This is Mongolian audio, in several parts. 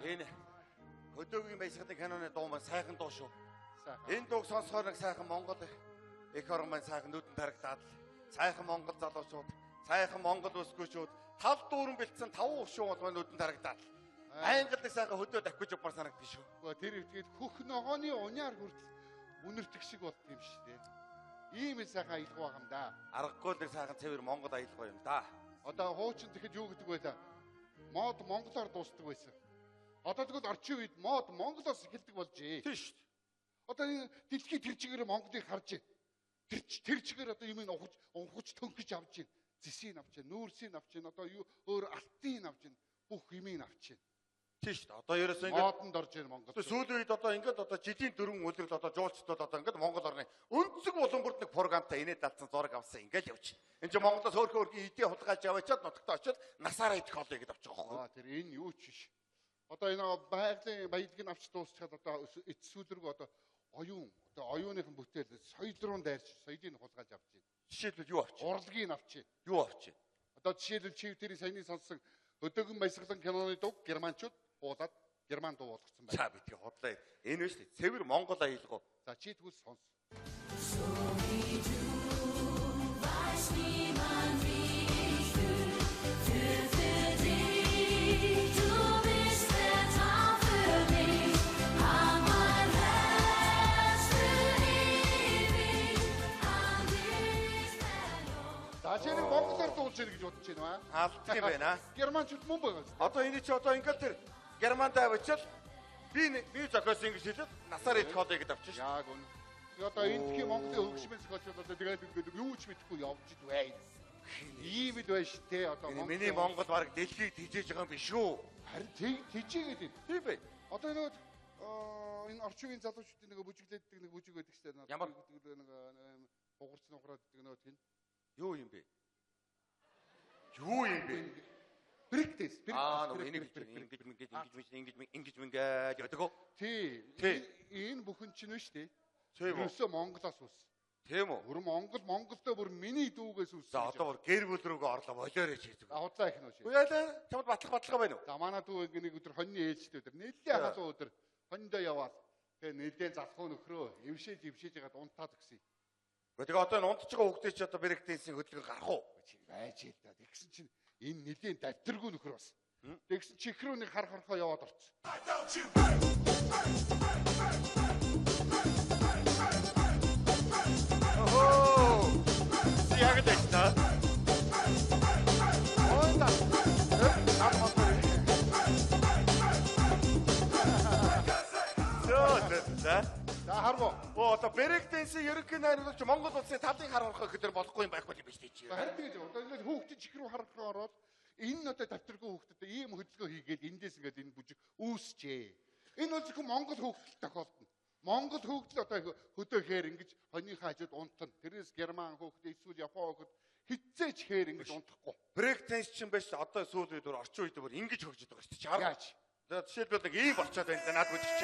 Энэ хөдөөгийн баясгалын киноны дуу маань сайхан дуу шүү. Сайхан. Энэ дууг сонсохоор нэг сайхан Монгол эх орон маань сайхан нүдэн тарагдаад сайхан Монгол залуучууд, сайхан Монгол өсгөөчүүд тав дүүрэн бэлдсэн 5 ушуун бол нүдэн тарагдаад англи нэг сайхан хөдөө давхиж явмаар санагдчих шүү. Тэр тэгээд хөх ногооны уняар хүртэл үнэртэх шиг болт юм шүү дээ. Ийм л сайхан аялах байгаа юм да. Аргагүй нэг сайхан цэвэр Монгол аялах юм да. Одоо хуучин тэгэхэд юу гэдэг вэ та? Мод монголоор дуусдаг байсан. Одоо тэгвэл орчин үед мод монголоос эхэлдэг болжээ. Тийм шүү. Одоо энэ дэлхийд тэр чигээр Монголыг харж тэр чигээр одоо юм унхаж төнхөж авч байна. Зэсийг авч байна, нүүрсийг авч байна. Одоо юу өөр алтыг авч байна. Бүх юмыг авч байна. Тийм шүү. Одоо ерөөсөө ингэ модонд орж байна Монгол. Сүүлийн үед одоо ингээд одоо жилийн дөрвөн үлрэл одоо жуулчдууд одоо ингээд Монгол орны өнцөг буланбурд нэг програмтай инээд алдсан зураг авсан ингээд явж. Энд чинь Монголоос хөөрхөн эдийн хулгайлж яваачаад нутагтаа очиод насаараа идэх хоолыг гэдэг авчих واخхой. Тэр энэ юу ч биш. Одоо энэ байгалийн баялагийг авч дуусчихад одоо эцсүүлрэг одоо оюуныхан бүтээл соёл руу дайрч соёлыг хулгайлж авч байна. Жишээлбэл юу авч? Урлагийг авч байна. Юу авч? Одоо жишээлбэл чив тэрийн саяны сонссон өдөөгөн баясгалан киноны дуг германчууд буулаад герман дуу болгоцсон байна. За битгий хотлоо. Энэ биш үү? Цэвэр Монгол аялгаа. За чи тэгвэл сонс. За чи нэг монголоор дуулж яах гэж бодож байна вэ? Алдсан юм байна. Германчууд мөн байгаа шүү. Одоо энэ чи одоо ингээд тэр Германдаа авчил би зохиос ингэж хэлээд насаар идэх хоолыг гэдэг авчих шүү. Яг үн. Одоо энэ дэлхийн Монголын хөгжмийн зохиолчид одоо тэгээд ингээд юу ч мэдэхгүй явж ид бай. Ийм л байж тээ одоо миний Монгол баг дэлхийг тижээж байгаа юм биш үү? Харин тижээгээд байна. Тийм бай. Одоо энэ орчин үеийн залуучуудын нэг бүжиглээддэг нэг бүжиг байдаг шүү дээ. Ямар нэг хугарцсан ухраад гэдэг нэг тийм. Юу юм бэ? Юу юм бэ? Брэктэс. Ингэж мингээд яадаг уу? Тий. Энэ бүхэн чинь шүү дээ. Ерөөсөө Монголоос ус. Тийм үү? Бүр Монголдөө бүр миний дүүгээс үссэн. За одоо бүр гэр бүл рүүгээ орлоо болоорой хийдэг. Худлаа их нөө шээ. Уяалаа чамд батлага байна уу? За манай дүү нэг өдөр хоньны ээлжтэй өдөр нэлээд халуун өдөр хоньдоо яваад тэгээ нэлээд залхуу нөхрөө эвшээж ягаад унтаад өгсөн. Тэгээ одоо энэ унтж байгаа хүүхдээ чи одоо брэкдэнсийн хөдөлгөөн гарах уу? Чи байж л да. Тэгсэн чинь энэ нэлээд давтаргүй нөхөр бас. Тэгсэн чи ихрүү нэг харахаа яваад орсон. Оо! Яг дэжтэй. Онда. За харгоо. Одоо брэкдэнсийн ерөнхий найруулагч Монгол улсын талын хар орохоо гэхээр болохгүй юм байхгүй юм биш үү? Харин тэгэж одоо ингээд хүүхдийн чихрүү харахаа ороод энэ одоо давтаргүй хүүхдэд ийм хөдөлгөөн хийгээд эндээс ингээд энэ бүжиг үүсчээ. Энэ бол зөвхөн Монгол хүүхдэд тохиолдно. Монгол хүүхдэл одоо хөдөөхээр ингэж хоньныхаа хажууд унтна. Тэрнээс герман хүүхд эсвэл япон хүүхд хитцээч хээр ингэж унтахгүй. Брэкдэнс чинь биш одоо сүүлийн үед орчин үед бүр ингэж хөгжиж байгаа шүү дээ. Яаж? За жишээлбэл нэг ийм болчиход байна да наад бүжигч.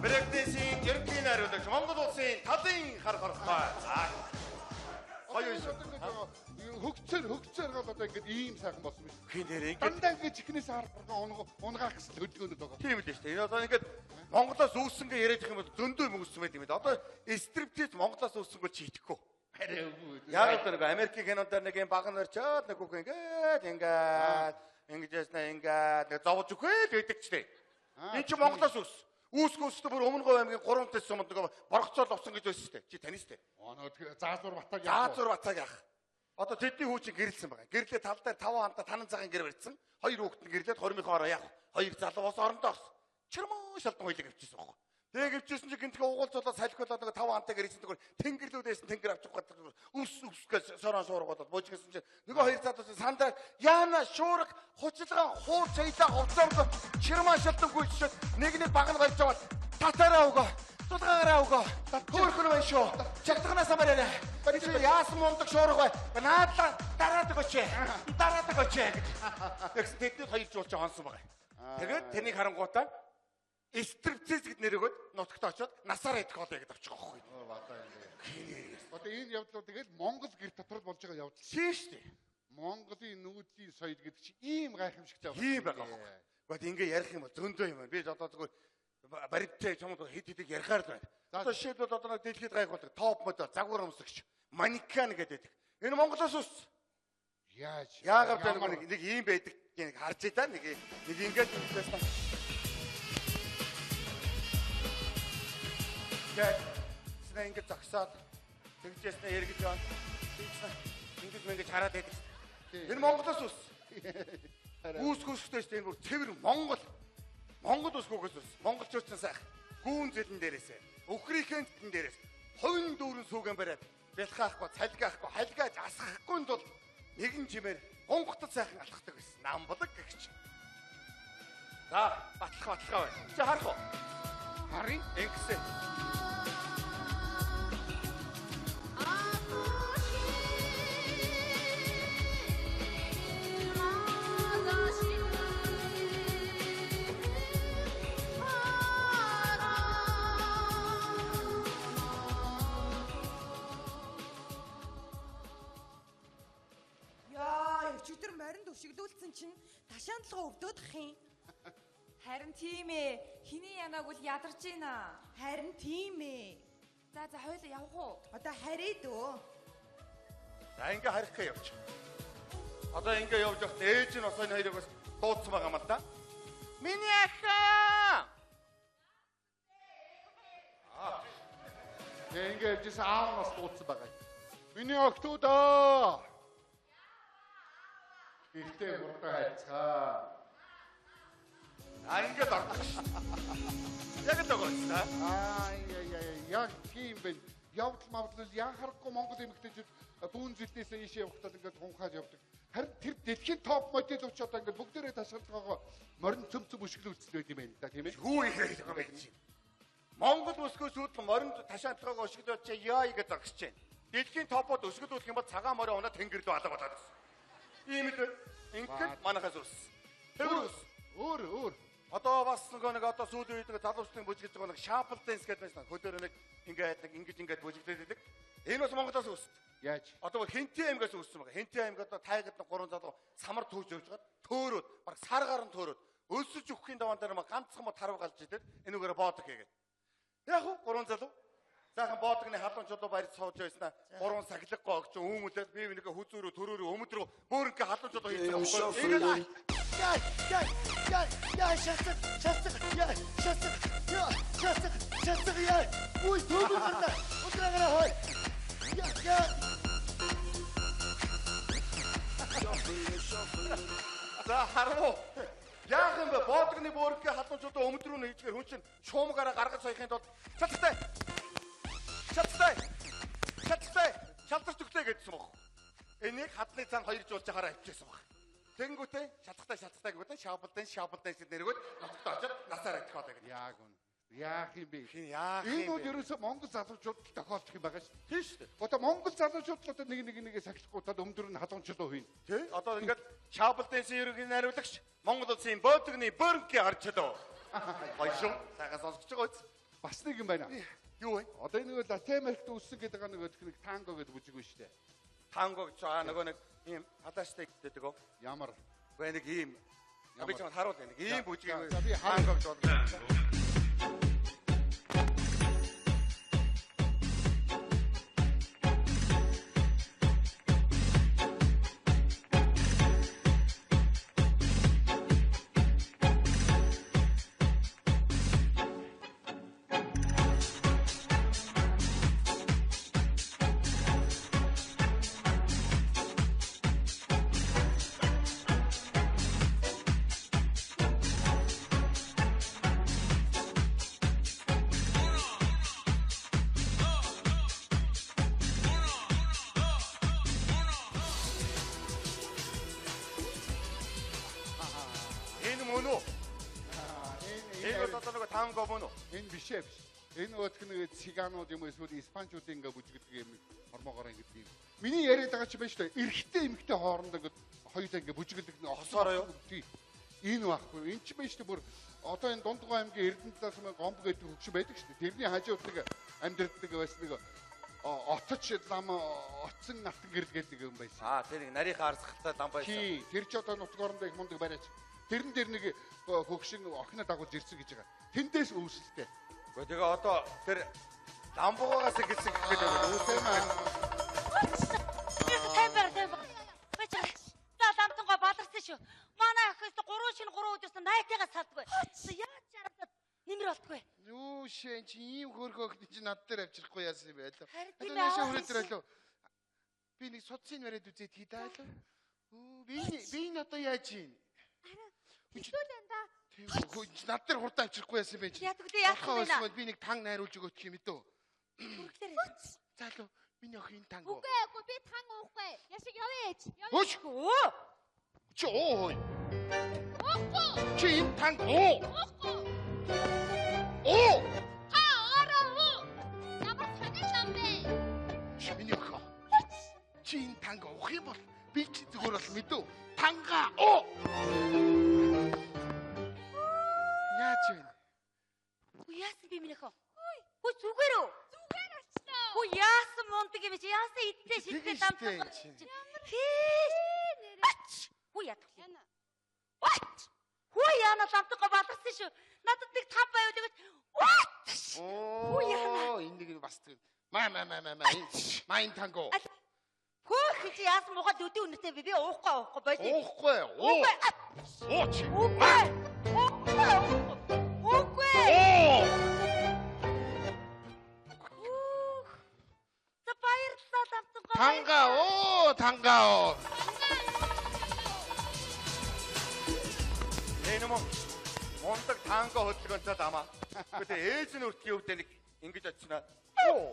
Брэкдэнсийн ерөнхий найруулагч Монгол улсын талын хар хорхой. Хөгцөр гол одоо ингээд ийм сайхан болсон биш. Хин дээр ингээд дандаа ингээд чихнээс харахаа унгаах гэсэн хөдөлгөөнөд байгаа. Тийм л дээ шүү дээ. Энэ одоо ингээд Монголоос үүссэн гэж яриад их юм бол зөндөө юм үүссэн байт юм да. Одоо стриптиз Монголоос үүссэн гэж чийдэхгүй. Яг л нэг Америкийн кинонд нэг юм баг нарчаад нэг хүүхэн ингээд ингэж яснаа ингээд нэг зовж өгөөл байдаг ч дээ. Энэ чи Монголоос үүс. Үүсгөөсдөө бүр Өмнөгов аймгийн 3 тэс сумд нэг боргоцоод овсон гэж байсан шүү дээ. Чи таних шүү дээ. Тэр Заазуур Батаг яах? Заазуур Батаг яах? Одоо тэдний хүү чи гэрэлсэн байгаа. Гэрлээ тал дээр 5 хамтаа танан цагаан гэр барьсан. 2 хүүхэд нь гэрлээд хоримынхоо ороо яах? 2 залуу бас орондоо орсон. чирмэн шалдан хойлог авчихсан баг. Тэгээ авчихсан чи гинтгээ уугалзуулаад салхиулаад нэг 5 антайгаар ирсэн төгөр тэнгэрлүүдээс тэнгэр авчих гэдэг ус гэж сорон шуургаад боожгсэн чи нөгөө хоёр цаадаас сандаа яана шуурга хуцалгаан хуур цаялаа хувцаар чирмэн шалдан гүйчээд нэг баг нь гарч аваад татараа өгөө. Тулгаараа өгөө. Хөөрхөн байна шүү. Чагтганаас амаарай. Барич яасан мундаг шуурга бай. Наадлаа дараад өгөөч. Дараад өгөөч. Тэгс тэдэд хоёр жуулч хонсон байгаа. Тэгээд тэнийг харангуутаа Striptease гэд нэр өгөөд нутагт очоод насаараа идэх хоолой гэдээ авчих واخхой. Одоо энэ явдлууд тэгэл Монгол гэр дотор болж байгаа явдал шин шүү дээ. Монголын нүүдлийн соёл гэдэг чинь ийм гайхамшигтай байна. Ийм байгаа واخхой. Гэхдээ ингээ ярих юм бол зөндөө юм байна. Би одоо зүгээр баримттай чамд хэд хэдэг ярихаар л байна. Одоо жишээлбэл одоо нэг дэлхийд гайхуулдаг топ модель загвар өмсгч манекен гэдэг. Энэ Монголоос ус. Яагаад байна нэг ийм байдаг гэж харж байгаа нэг ингээд хэлсэн. Яг сна ингээд зогсоод тэгжээснэ эргэж яваа. Ингэж хараад байдаг. Энэ Монголоос ус. Үүсгүүстэй шүү дээ энэ бүр цэвэр Монгол усгүйгээс ус. Монголчуудсан сайх. Гүүн зэлэн дээрээсээ. Өхрийнхэн зэлэн дээрээс. Ховын дүүрэн сүүгэн бариад бэлхаахгүй, цалгаахгүй, халгааж асгахгүй тул нэгэн чимээр гонготод сайхан алхахдаг байсан. Намбалаг гэгч. За, батлах байна. Чи харах уу? Харин ингэсэн. Шиглүүлсэн чинь ташаандлага өвдөөд ах юм. Харин тийм ээ. Хиний янааг бол ядарч байна. Харин тийм ээ. За хоёул явах уу? Одоо харъя дөө. За ингээ харихгээ явж. Одоо ингээ явж явах ээж нь осойн хоёрыг бас дуудсан байгаа юм л да. Миний ахаа. Ингээ явжсэн аав нас дуудсан байгаа. Миний охтуудаа. Ихтэй бурхан хайцгаа. Ингээд ордог. Яг л байгаа. Яг тийм байна. Явдал мавдал яхахгүй Монгол эмэгтэйчүүд бүүн зэлдээсээ ийшээ явахдаа ингээд хунхаад явдаг. Харин тэр дэлхийн топ модель учраас ингээд бүгдээрээ ташаалтгаагаа морин цөм өшгөл үзэл байт юм байна да тийм ээ. Хүү их байгаа юм байна чинь. Монгол өсгөөс үүдл морин ташаалтгаагаа өшгөл очиж яа гэж загсаж байна. Дэлхийн топод өшгөлүүлэх юм бол цагаан морин унаа тэнгэр дөө алга болоод. Ийм л ингээд манахаас ус. Тэр ус. Өөр. Одоо бас нэг одоо сүүлийн үед нэг залуучдын бүжиглэж байгаа нэг шапл дэнс гэдэг байсан. Хөдөөр нэг ингэж бүжиглээд байдаг. Энэ бас Монголоос ус. Яаж? Одоо Хэнтээ аймгаас үүссэн байгаа. Хэнтээ аймаг одоо тайгад нэг 3 залуу самар түүж явж байгаа. Төөрөөд баг сар гарan төөрөөд өлсөж өгөхийн даваан дээр ма ганцхан тарав галж идээд энүүгээр боодог хийгээд. Яг уу 3 залуу. Заахан боодогны халуунчдоо барьж сууж байснаа 3 сахилгагүй огч үүмэлээд би нэг хүзүүрөө төрөөрөө өмдрөө бөөрөнгө халуунчдоо хийж За харуу. Яах юм бэ? Боодогны бөөрөнгө халуунчдоо өмдрөө хийчихээр хүн чинь шуумгаараа гаргаж саяхын тулд шалтарч өгтэй гэдсэн баг. Энийг хадны цаана 2 жуулж хараа авчихсан баг. Тэнгүүтээ шалтгатай гэдэг шапалдэн нэргүүд нутагт очоод насаар идэх болоо гэдэг. Яг үн. Яах юм бэ? Энэ бол ерөөсөө Монгол залуучууд тохиолдох юм байгаа шүү. Тийм шүү дээ. Одоо Монгол залуучууд одоо нэг сахилахгүй тад өмдөр нь халуунчлуу хийнэ. Тий? Одоо ингээд шапалдэнсийн ерөнхий найруулагч Монгол улсын боодогны бөөрөнгө харчлаа. Баяшуу. Цагаас сонсож байгаа үст. Бас нэг юм байна. Юу вэ? Одоо энэ нэг Латин Америкт үүссэн гэдэг нэг танго гэдэг бүжиг байна шүү дээ. Танго гэж нөгөө нэг ийм хадаштай гэдэг үү? Ямар? Вэ нэг ийм. Би ч харуул нэг ийм бүжиг би танго гэж бодлоо. танго мөн үү? Энэ биш ээ биш. Энэ нөгөө циганууд юм эсвэл испанчуудын ингээ бүжигдэг юм хормоогоор ингэдэг юм. Миний яриад байгаа чи байж та эрэгтэй эмэгтэй хоорондоо ингээ хоёулаа ингээ бүжигдэг нэг Осоороо юу? Энэ байхгүй. Энэ чи байж та бүр одоо энэ Дундгой аймгийн Эрдэнэтлээс гомб гэдэг хөгшин байдаг шүү дээ. Тэрний хажууд нэг амьдэрдэг байсан нэг отч лам оцсон натан гэрэл гэдэг юм байсан. Тэр нарийнхаа арсгалтай лам байсан. Тий, тэр ч одоо нутгоорондоо их мундаг бариач. Тэрэн дээр нэг хөгшин охиноо дагуулж ирсэн гэж байгаа. Тэндээс үүсэлтэй. Гэхдээ тэгээ одоо тэр ламбуугаас гэлсэн гэхэд үүсээ маа. Таймбар. Бачаа. За ламтангаа бадарсан шүү. Манай ах өстө 3 өдөрс 80-тайгаас салдгүй. Яаж чарагдаад нэмэр болтгүй. Юу шин чи ийм хөргөөгд чи над дээр авчрахгүй яасан юм бэ? Харин Наашаа хүрээдэр алуу. Би нэг судсын бариад үзээд хийдаа алуу. Би энэ одоо яаж юм? Хэцүү да. Тийм над дээр хурдан авчрахгүй яасан юм бэ? Яадаг дээ яах вэ? Би нэг тан найруулж өгөөч юм ээ дөө. Үргэлээр. За алуу. Миний охин энэ танго. Үгүй би тан уухгүй. Яшиг яваач. Хөөш. Чи оо. Уухгүй. Чи энэ танго. Оо. Та ороо. Ямар танил юм бэ? Чи миний охин. Чи энэ танго уух юм бол би чи зүгээр бол мэдв. Танга. Оо. Яаж вэ? Яасан би минийхөө? Ой зүгээр үү? Зүгээр очлоо. Ой яасан мундаг юм чи? Яасан идтэй шидтэй дамтсан. Хийш. Ой ядах. Ой яана дамтгаа баларсан шүү. Надад нэг 5 байвал гэж. Оо, энийг бас тэг. Майн танго. Хөөх чи яасан муухай өдөө өнөртэй би уухгүй бойд. Уухгүй. Оо чи. Уухгүй. За баярлалаа дамтгаа. Тангаа. Энэ мундаг танго хөдөлгөөнтэй дамаа. Гэхдээ ээж нь өртгийн өвдөө нэг ингэж очсноо.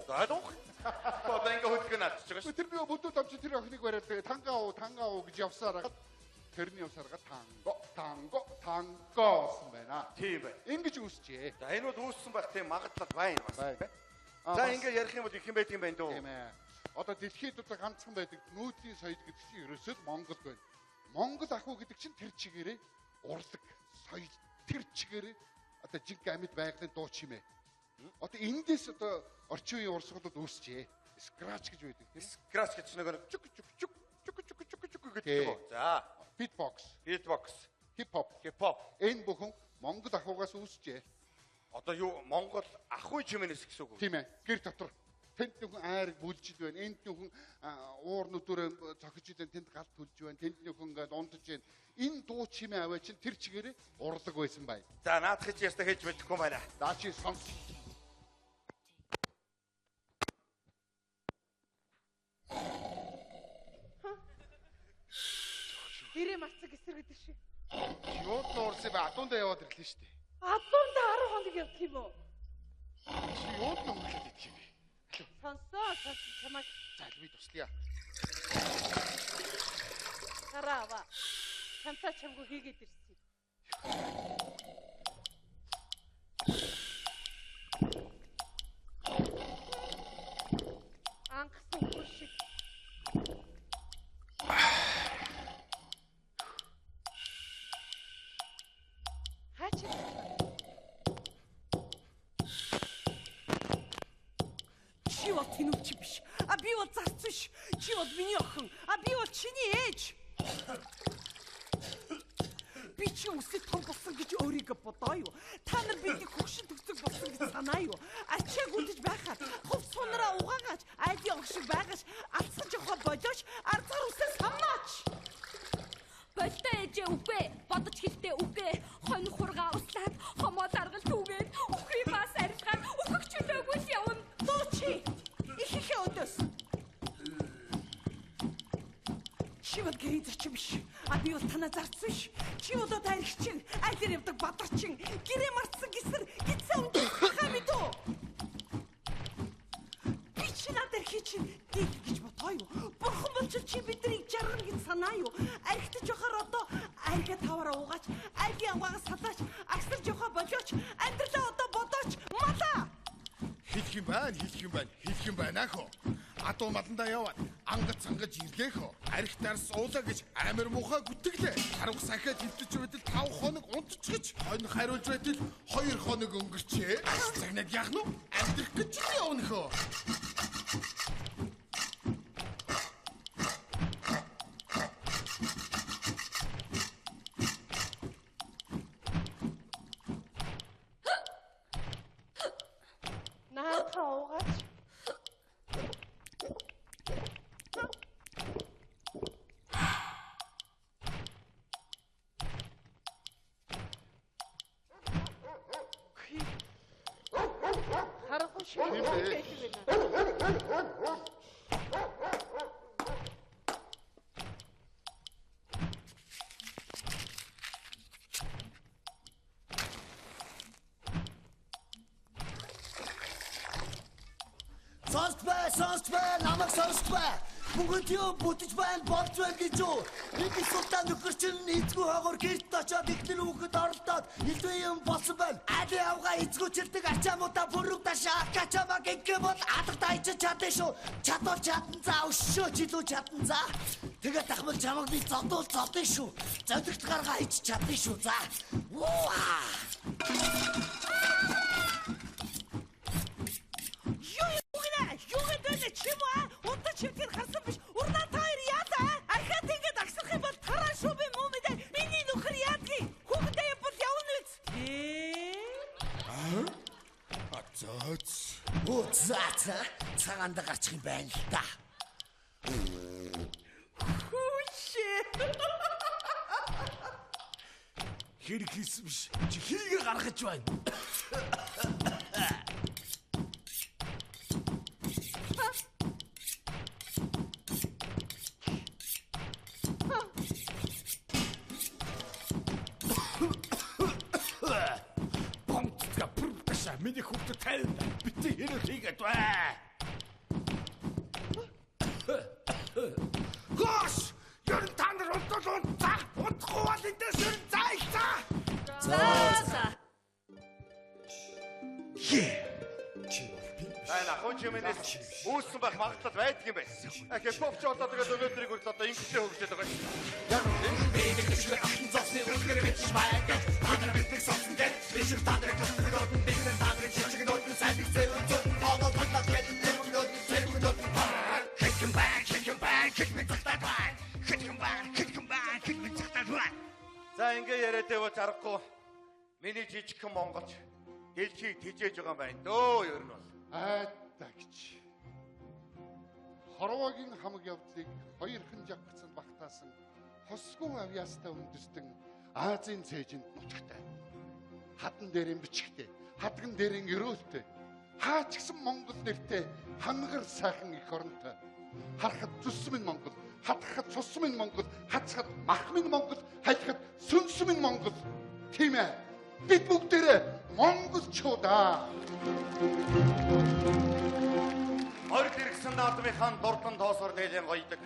За дух. Одоо ингэ хөдөлгөөн авчиж байгаа шүү. Тэр би бүдүүд авч тэр охиныг бариад тангаа уу гэж явсараа тэрний явсараа тангосон байна. Тийм бай. Ингэж үүсчээ. За энэ бол үүссэн байх тийм магадлал байна бас. За ингэ ярих юм бол их юм байдаг юм байна дөө. Тийм ээ. Одоо дэлхийд одоо ганцхан байдаг нүүдлийн соёл гэдэг чинь ерөөсөө Монгол байна. Монгол ах уу гэдэг чинь тэр чигээрээ урлаг соёл тэр чигээрээ одоо жинк амьд байгалийн дуу чимээ. Одоо эндээс одоо орчин үеийн урсгалууд үүсчээ. Scratch гэж байдаг тийм. Scratch гэж нэг чук гэдэг. За Beatbox, hip hop. Энэ бүхэн Монгол ахугаас үүсчээ. Одоо юу Монгол ахуй чимээс гэсэн үг үү? Тийм ээ. Гэр дотор тэнд нөхөн айрыг бүлжид байна. Энд нөхөн уур нүдүрээ цохиж идэн тэнд галт төлж байна. Тэнд нөхөн ингээд ундаж байна. Энэ дуу чимээ аваа чинь тэр чигээрээ урлаг байсан бай. За наадах чи ястаа хийж мэдэхгүй байна. Даа чи сонс. Ирээ марцаг эсэргдэг шиг. Юуд нуурсан бэ? Адуундаа яваад ирлээ шүү дээ. Адуундаа 10 хоног явдаг юм уу? Чи юуд нуурхад идэх юм бэ? Сонсоо чамайг За би туслая. хараава. Чамтай чамгүй хийгээд ирсэн. Ангасан хөр шиг. Хаач. Чи бол тэнүүч биш. Би бол зарц биш. Чи бол миний охин. Би бол чиний ээж. Би чи үсэд том болсон гэж өөрийгөө бодоо юу? Та нар бидний хөгшин төгсөг болсон гэж санаа юу? Ачааг үдэж байхад хувц сунараа угаагаач, айдын огшиг байгаач, алцсан жохоо болооч, арцгаар үсээ самнаач. Болтой ээжээ үгүй, бодож хэлтэй үгүй, хонь хургаа услаад, хомоо даргал түгээд, үхий бас арилгаад, үхэх чөлөөгүй явна. Дуучи. Ихэнхээ өдөөс. Чи бол гэрийн зочин биш. Би бол танаа зарц биш. Чи бол одоо аригчин, айлэр явдаг бадарчин, гэрээ марцсан гэсэр гидсэн үндэ хамидөө. Би чи надад хийчин дийг гэж бодоо юу? Бурхан бол чи биднийг жаргана гэж санаа юу? Аригтаж явахаар одоо айга таваараа угаач, айгийн ангаагаас салаач, агсар жохоо болооч, амьдралаа Хэлэх юм байна хөө. Адуу маландаа яваад ангад сангаж ирлээ хөө. Архитаар суулаа гэж амар муухай гүтгэлээ. Харах сахиад хөвтөж байтал 5 хоног унтчих гэж хонь хариулж байтал 2 хоног өнгөрчээ. Цагнад яах нь амьдрах гэж явна хөө. Сонсбай, намайг сонсбай. Бүгд юу бүтэж байна, болж байна гэж юу? Бид султан нөхөр чинь эзгүй хаагуур гэрт очоод ихнэр хүүхэд оролдоод илүү юм болсон байна. Али авга эзгүүчэрдэг ачаамуудаа бүрүүгдэ шаакачамаа гингэ бол алга тайч чадсан шүү. Чадвал чадан за өшөө жилүү чадан за. Тэгээд дахмал чамаг би зодвол зодсон шүү. Зодогт гаргаа ич чадсан шүү за. Цагаанда гарчих юм байна л да. Хэрэг хийсэн биш. Чи хийгээ гаргаж байна. Бомбка пүртэшаа миний хүүхдэд тайлбар. Бити хэрэг хийгээд бай. Гош! Ер нь та нар унтвал унтаа. Унтахгүй бол эндээс ер нь зайлцаа. За. Хууч юмнээс үүссэн байх магадлал байдаг юм байна. Хипхопч одоо тэгээд өнөөдрийг үрд одоо ингэхдээ хөгжөөд байгаа юм. Яг энэ хэсгээр ахын зовсны үлгэр бич баяг. Танаа битгий сонсон гэж биш тадраг төгтөгөд битгий тадраг чичиг дөрвөн сайдик зэвэн зөт тоогоо тагнаад гэдэг нэмгдод зэвгдод kick me захтаад бай. За ингээ яриад байвал аргагүй. Миний жижигхэн Монголч дэлхийг тэжээж байгаа юм байна дөө ер нь бол. Дагч. Хорвоогийн хамаг явдлыг хоёрхан жагцсан багтаасан хосгон авьяастай үндэстэн Азийн цээжинд нутагтай. Хадан дээрэн бичгтэй, хадган дээрэн өрөөлтэй. Хаач гисэн Монгол нэртэй хангар сайхан их оронтой. Харахад зүсмэн Монгол, хатгахад цусмэн Монгол, хацхад махмын Монгол, хайхад сүнсмэн Монгол. Тийм ээ. Бид бүгдээрээ монголчуудаа. Орд иргсэн наадмынхаа дурдан тоосоор нэлээд гоёдаг.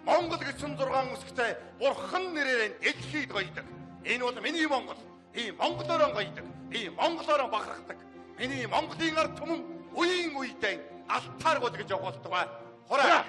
Монгол гэсэн 6 үсгтэй бурхан нэрээр дэлхийд гоёдаг. Энэ бол миний Монгол. Би монголоор гоёдаг. Би монголоор бахархдаг. Миний Монголын ард түмэн үеийн үедээ алтаар гол гэж явуулдаг ба. Хура!